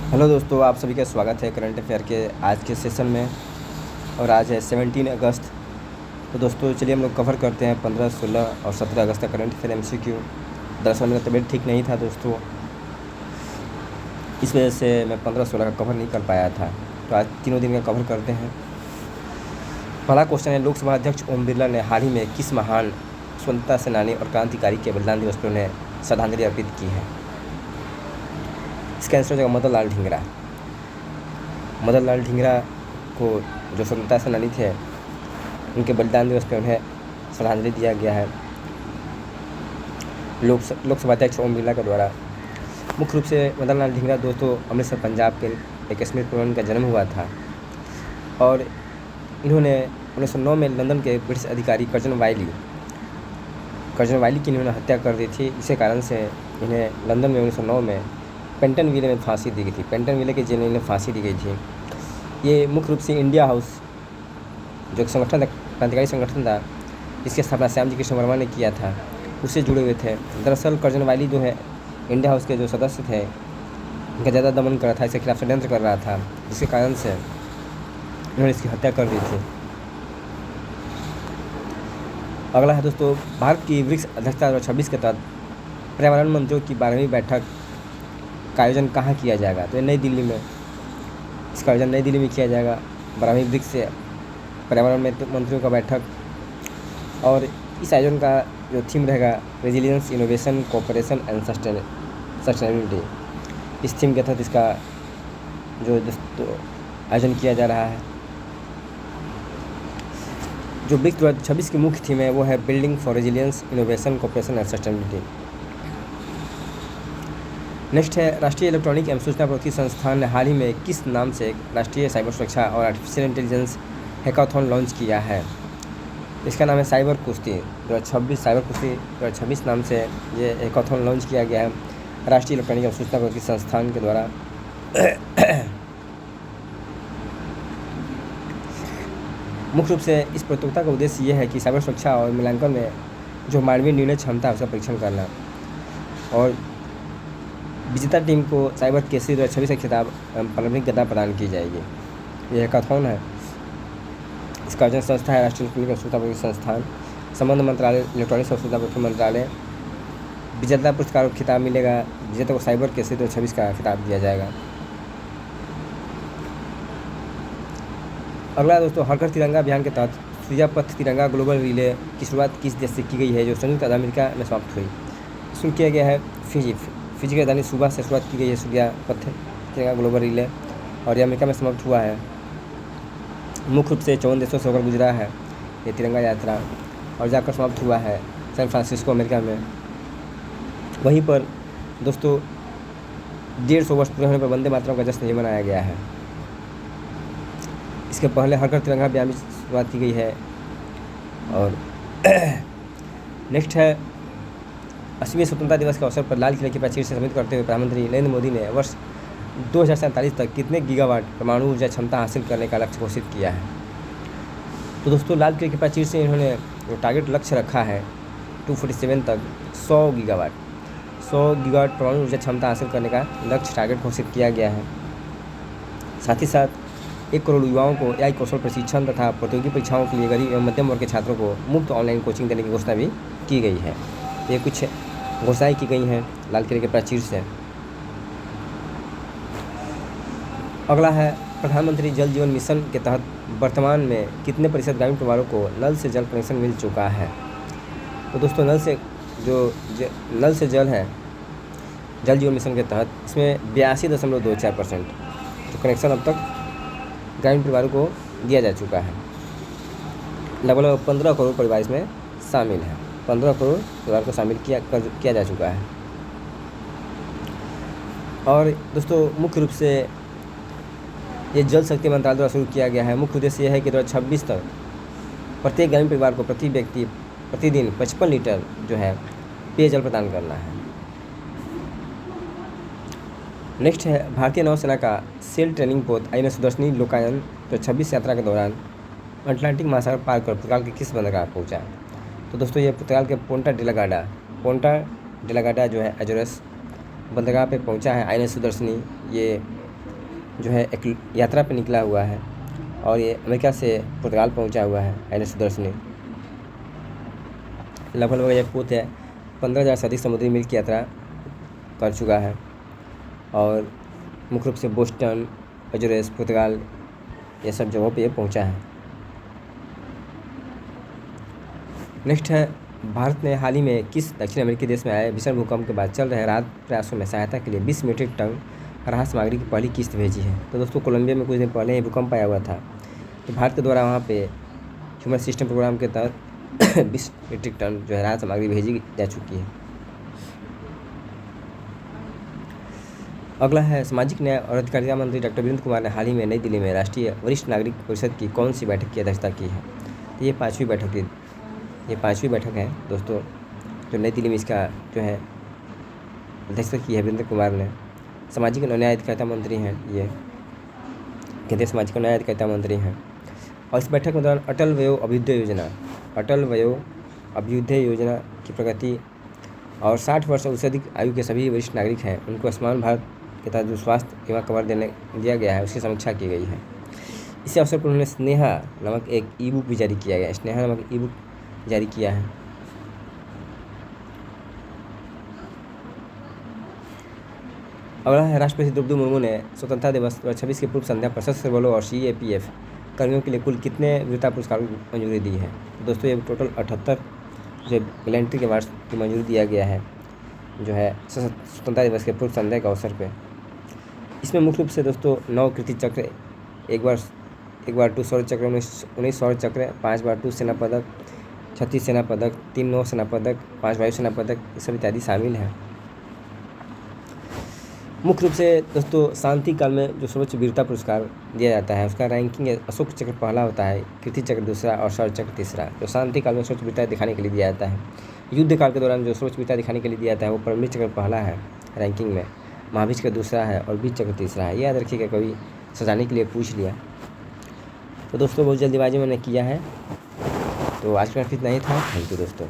Hello दोस्तों, आप सभी का स्वागत है करंट अफेयर के आज के सेशन में। और आज है 17 अगस्त। तो दोस्तों चलिए हम लोग कवर करते हैं 15, 16 और 17 अगस्त का करंट अफेयर MCQ। दरअसल मेरा तबीयत ठीक नहीं था दोस्तों, इस वजह से मैं 15, 16 का कवर नहीं कर पाया था। तो आज तीनों दिन का कवर करते हैं। पहला क्वेश्चन है, लोकसभा अध्यक्ष ओम बिरला ने हाल ही में किस महान स्वतंत्रता सेनानी और क्रांतिकारी के बलिदान दिवस पर उन्हें श्रद्धांजलि अर्पित की है? इसका आंसर हो जाएगा मदन लाल ढींगरा। मदन लाल ढींगरा को जो स्वतंत्रता सेनानी थे, उनके बलिदान दिवस पर उन्हें श्रद्धांजलि दिया गया है लोकसभा अध्यक्ष ओम बिरला के द्वारा। मुख्य रूप से मदन लाल ढींगरा दोस्तों अमृतसर पंजाब के एक कश्मीर पर उनका जन्म हुआ था और इन्होंने 1909 में लंदन के ब्रिटिश अधिकारी कर्जन वाइली की इन्होंने हत्या कर दी थी। इसी कारण से इन्हें लंदन में 1909 में पेंटनविले में फांसी दी गई थी। पेंटनविले के जेल में इन्हें फांसी दी गई थी। ये मुख्य रूप से इंडिया हाउस जो एक संगठन था, क्रांतिकारी संगठन था, इसकी स्थापना श्याम जी कृष्ण वर्मा ने किया था, उससे जुड़े हुए थे। दरअसल कर्जन वाइली जो है इंडिया हाउस के जो सदस्य थे, उनका ज़्यादा दमन कर रहा था, इसके खिलाफ षड्यंत्र कर रहा था, जिसके कारण से इन्होंने इसकी हत्या कर दी थी। अगला है दोस्तों, भारत की ब्रिक्स अध्यक्षता 2026 के तहत पर्यावरण मंत्रियों की 12वीं बैठक का आयोजन कहाँ किया जाएगा? तो ये नई दिल्ली में, इसका आयोजन नई दिल्ली में किया जाएगा। 12वीं ब्रिक्स से पर्यावरण मंत्रियों का बैठक। और इस आयोजन का जो थीम रहेगा resilience, innovation, cooperation and sustainability. इस थीम के तहत इसका जो आयोजन किया जा रहा है। जो ब्रिक्स 2026 की मुख्य थीम है वो है building for resilience, innovation, cooperation and sustainability. Next है, राष्ट्रीय इलेक्ट्रॉनिक एवं सूचना प्रौद्योगिकी संस्थान ने हाल ही में किस नाम से एक राष्ट्रीय साइबर सुरक्षा और आर्टिफिशियल इंटेलिजेंस हैकाथॉन लॉन्च किया है? इसका नाम है साइबर कुश्ती 2026। साइबर कुश्ती 2026 नाम से ये हैकाथॉन लॉन्च किया गया है राष्ट्रीय इलेक्ट्रॉनिक एवं सूचना प्रौद्योगिकी संस्थान के द्वारा। मुख्य रूप से इस प्रतियोगिता का उद्देश्य ये है कि साइबर सुरक्षा और मूल्यांकन में जो मानवीय निर्णय क्षमता है उसका परीक्षण करना। और विजेता टीम को साइबर केसरी 2026 का खिताब पारंपरिक गदा प्रदान की जाएगी। यह हैकाथॉन है, इसका आयोजन संस्था है राष्ट्रीय इलेक्ट्रॉनिक और सूचना प्रौद्योगिकी संस्थान, संबंध मंत्रालय, इलेक्ट्रॉनिक्स और सूचना प्रौद्योगिकी मंत्रालय। विजेता पुरस्कार को खिताब मिलेगा, विजेता को साइबर केसरी 2026 का खिताब दिया जाएगा। अगला दोस्तों, हर घर तिरंगा अभियान के तहत सूर्या पथ तिरंगा ग्लोबल रिले की शुरुआत किस देश से की गई है, जो संयुक्त अरब अमेरिका में समाप्त हुई? शुरू किया गया है फिजी की राजधानी सुबह से शुरुआत की गई है सूर्या पथ तिरंगा ग्लोबल रिले, और ये अमेरिका में समाप्त हुआ है। मुख्य रूप से 54 देशों से होकर गुजरा है ये तिरंगा यात्रा और जाकर समाप्त हुआ है सैन फ्रांसिस्को अमेरिका में। वहीं पर दोस्तों 150 वर्ष पूरे होने पर वंदे मातरम का जश्न ये मनाया गया है। इसके पहले हर घर तिरंगा अभियान की शुरुआत की गई है। और नेक्स्ट है, 80वें स्वतंत्रता दिवस के अवसर पर लाल किले की प्राचीर से सम्मिलित करते हुए प्रधानमंत्री नरेंद्र मोदी ने वर्ष 2047 तक कितने गीगावाट परमाणु ऊर्जा क्षमता हासिल करने का लक्ष्य घोषित किया है? तो दोस्तों लाल किले की प्राचीर से इन्होंने जो टारगेट लक्ष्य रखा है 247 तक 100 गीगावाट परमाणु ऊर्जा क्षमता हासिल करने का लक्ष्य टारगेट घोषित किया गया है। साथ ही साथ 1 करोड़ युवाओं को AI कौशल प्रशिक्षण तथा प्रतियोगी परीक्षाओं के लिए गरीब एवं मध्यम वर्ग के छात्रों को मुफ्त ऑनलाइन कोचिंग देने की घोषणा भी की गई है। ये कुछ घोषणाएं की गई हैं लाल किले के प्राचीर से। अगला है, प्रधानमंत्री जल जीवन मिशन के तहत वर्तमान में कितने प्रतिशत ग्रामीण परिवारों को नल से जल कनेक्शन मिल चुका है? तो दोस्तों नल से जल है जल जीवन मिशन के तहत, इसमें 82.24% जो कनेक्शन अब तक ग्रामीण परिवारों को दिया जा चुका है। लगभग 15 करोड़ परिवार इसमें शामिल है। 15 करोड़ परिवार को शामिल किया जा चुका है। और दोस्तों मुख्य रूप से ये जल शक्ति मंत्रालय द्वारा शुरू किया गया है। मुख्य उद्देश्य यह है कि 2026 तक प्रत्येक ग्रामीण परिवार को प्रति व्यक्ति प्रतिदिन 55 लीटर जो है पेयजल प्रदान करना है। नेक्स्ट है, भारतीय नौसेना का सेल ट्रेनिंग पोत INS सुदर्शनी लोकायन 2026 यात्रा के दौरान अटलांटिक महासागर पार कर पुर्तगाल के किस बंदरगाह पहुंचा? तो दोस्तों ये पुर्तगाल के पोंटा डेलागाडा जो है अजोरस बंदरगाह पे पहुंचा है INS सुदर्शनी। ये जो है एक यात्रा पर निकला हुआ है और ये अमेरिका से पुर्तगाल पहुंचा हुआ है एनएस सुदर्शनी। लगभग यह पोत है 15,000 से अधिक समुद्री मील की यात्रा कर चुका है और मुख्य रूप से बोस्टन, अजोरेस, पुर्तगाल ये सब जगहों पे ये पहुंचा है। नेक्स्ट है, भारत ने हाल ही में किस दक्षिण अमेरिकी देश में आए भीषण भूकंप के बाद चल रहे राहत प्रयासों में सहायता के लिए 20 मीट्रिक टन राहत सामग्री की पहली किस्त भेजी है? तो दोस्तों, कोलंबिया में कुछ दिन पहले ही भूकंप आया हुआ था, तो भारत के द्वारा वहाँ पे ह्यूमन सिस्टम प्रोग्राम के तहत 20 मीट्रिक टन जो है राहत सामग्री भेजी जा चुकी है। अगला है, सामाजिक न्याय और अधिकारिता मंत्री डॉक्टर वीरेंद्र कुमार ने हाल ही में नई दिल्ली में राष्ट्रीय वरिष्ठ नागरिक परिषद की कौन सी बैठक की अध्यक्षता की है? तो ये पाँचवीं बैठक है दोस्तों, जो नई दिल्ली में इसका जो है अध्यक्षता की है वीरेंद्र कुमार ने। सामाजिक न्याय अधिकारिता मंत्री हैं ये, केंद्रीय सामाजिक न्याय अधिकारिता मंत्री हैं। और इस बैठक के दौरान अटल वयो अभ्युदय योजना की प्रगति और 60 वर्ष उससे अधिक आयु के सभी वरिष्ठ नागरिक हैं उनको आयुष्मान भारत के तहत जो स्वास्थ्य बीमा कवर दिया गया है उसकी समीक्षा की गई है। इसी अवसर पर उन्होंने स्नेहा नामक एक ई बुक भी जारी किया है। अगला है, राष्ट्रपति द्रौपदी मुर्मू ने स्वतंत्रता दिवस 2026 की पूर्व संध्या पर सशस्त्र बलों और CAPF कर्मियों के लिए कुल कितने वीरता पुरस्कारों की मंजूरी दी है? दोस्तों, ये टोटल 78 जो मिलिट्री के वार्ष की मंजूरी दिया गया है जो है स्वतंत्रता दिवस के पूर्व संध्या के अवसर पे। इसमें मुख्य रूप से दोस्तों 9 कीर्ति चक्र, एक बार 2 शौर्य चक्र, 19 शौर्य चक्र, 5 बार 2 सेना पदक, 36 सेना पदक, 3 नौ सेना पदक, 5 वायु सेना पदक, ये सब इत्यादि शामिल हैं। मुख्य रूप से दोस्तों शांति काल में जो सर्वोच्च वीरता पुरस्कार दिया जाता है उसका रैंकिंग अशोक चक्र पहला होता है, कीर्ति चक्र दूसरा और शौर्य चक्र तीसरा। जो शांति काल में सर्वोच्च वीरता दिखाने के लिए दिया जाता है। युद्ध काल के दौरान जो सर्वोच्च वीरता दिखाने के लिए दिया जाता है वो परमवीर चक्र पहला है रैंकिंग में, महावीर चक्र दूसरा है और वीर चक्र तीसरा है। याद रखिएगा, कभी सजाने के लिए पूछ लिया। तो दोस्तों, बहुत जल्दीबाजी मैंने किया है, तो आज का इतना ही था। थैंक यू दोस्तों।